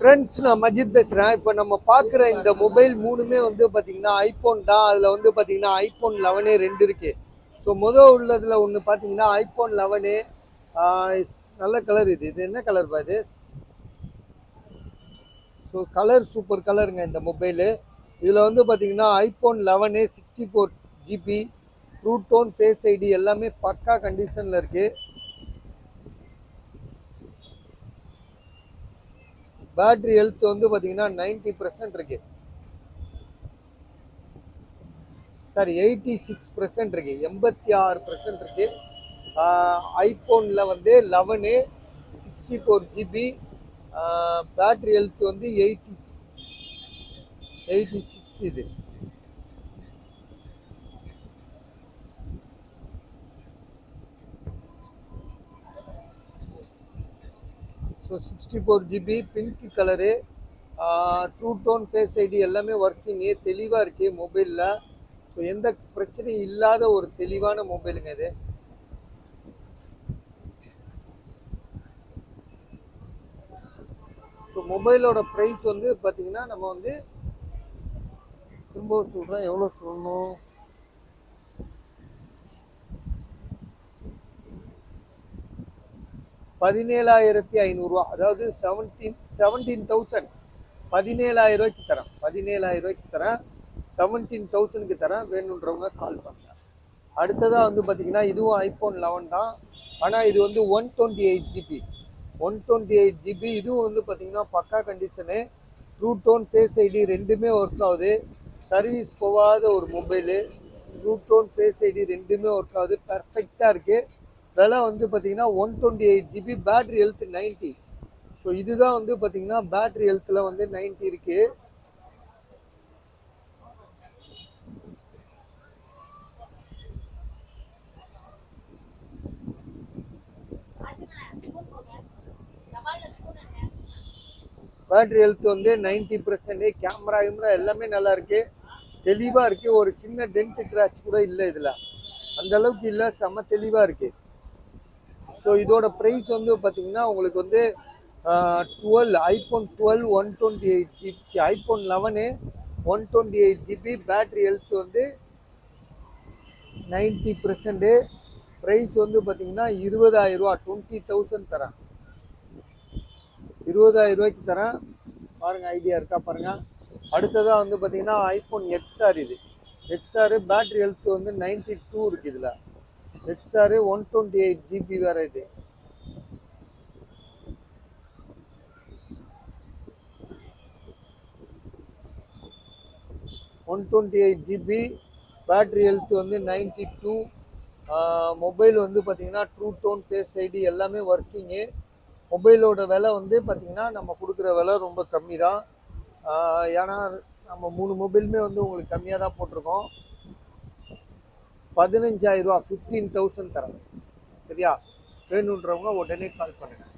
Friends, நான் மஜித் பேசுகிறேன். இப்போ நம்ம பார்க்குற இந்த மொபைல் மூணுமே வந்து பார்த்தீங்கன்னா ஐஃபோன் தான். அதில் வந்து பார்த்தீங்கன்னா ஐஃபோன் 11 ரெண்டு இருக்குது. ஸோ உள்ளதில் ஒன்று பார்த்தீங்கன்னா ஐஃபோன் 11. நல்ல கலர். இது என்ன கலர் இது? ஸோ கலர் சூப்பர் கலருங்க இந்த மொபைலு. இதில் வந்து பார்த்தீங்கன்னா iPhone 11 64 GB True Tone Face ID எல்லாமே பக்கா கண்டிஷனில் இருக்குது. பேட்டரி ஹெல்த் வந்து பார்த்தீங்கன்னா 90% இருக்கு. சாரி 86% இருக்கு. 86% இருக்கு. ஐஃபோனில் வந்து 11 64 GB. பேட்டரி ஹெல்த் வந்து 86 இது. So 64 GB pink colour. True Tone Face ID எல்லாமே ஒர்க்கிங்கு தெளிவாக இருக்குது மொபைலில். ஸோ எந்த பிரச்சனையும் இல்லாத ஒரு தெளிவான மொபைலுங்க இது. ஸோ மொபைலோட ப்ரைஸ் வந்து பார்த்தீங்கன்னா நம்ம வந்து திரும்ப சொல்கிறேன், எவ்வளோ சொல்லணும், 17,500 அதாவது 17,000 17,000 தரேன். 17,000 தரேன். 17,000 தரேன். வேணுன்றவங்க கால் பண்ணுங்க. அடுத்ததாக வந்து பார்த்தீங்கன்னா இதுவும் ஐஃபோன் 11 தான். ஆனால் இது வந்து 128 GB. 128 GB. இதுவும் வந்து பார்த்தீங்கன்னா பக்கா condition. True Tone Face ID ரெண்டுமே ஒர்க் ஆகுது. சர்வீஸ் போகாத ஒரு mobile. True Tone Face ID ரெண்டுமே ஒர்க் ஆகுது. பர்ஃபெக்டாக இருக்குது. விலை வந்து பார்த்தீங்கன்னா 128 GB. Battery health 90. ஸோ இதுதான் வந்து பார்த்தீங்கன்னா பேட்டரி ஹெல்த்தில் வந்து 90 இருக்குது. பேட்டரி ஹெல்த் வந்து 90%. கேமரா எல்லாமே நல்லா இருக்கு, தெளிவாக இருக்கு. ஒரு சின்ன டென்ட் கிராச் கூட இல்லை இதில். அந்த அளவுக்கு இல்லை, செம்ம தெளிவாக இருக்கு. ஸோ இதோட ப்ரைஸ் வந்து பார்த்தீங்கன்னா உங்களுக்கு வந்து 12 iPhone 12 128 iPhone 11 128 GB. Battery health வந்து 90%. ப்ரைஸ் வந்து பார்த்தீங்கன்னா 20,000 20,000 தரேன். 20,000 தரேன். பாருங்கள், ஐடியா இருக்கா பாருங்கள். அடுத்ததாக வந்து பார்த்தீங்கன்னா ஐஃபோன் XR. இது XR. பேட்டரி ஹெல்த் வந்து 92 இருக்குது இதில். XR 128 GB வேறு. இது 128 GB. பேட்டரி ஹெல்த் வந்து 92. மொபைல் வந்து பார்த்தீங்கன்னா ட்ரூ டோன் ஃபேஸ் ஐடி எல்லாமே ஒர்க்கிங்கு. மொபைலோட விலை வந்து பார்த்தீங்கன்னா நம்ம கொடுக்குற விலை ரொம்ப கம்மி தான். ஏன்னா நம்ம 3 மொபைலுமே வந்து உங்களுக்கு கம்மியாக தான் போட்டிருக்கோம். 15,000 15,000 தரேன். சரியா? வேணுன்றவங்க உடனே கால் பண்ணுங்கள்.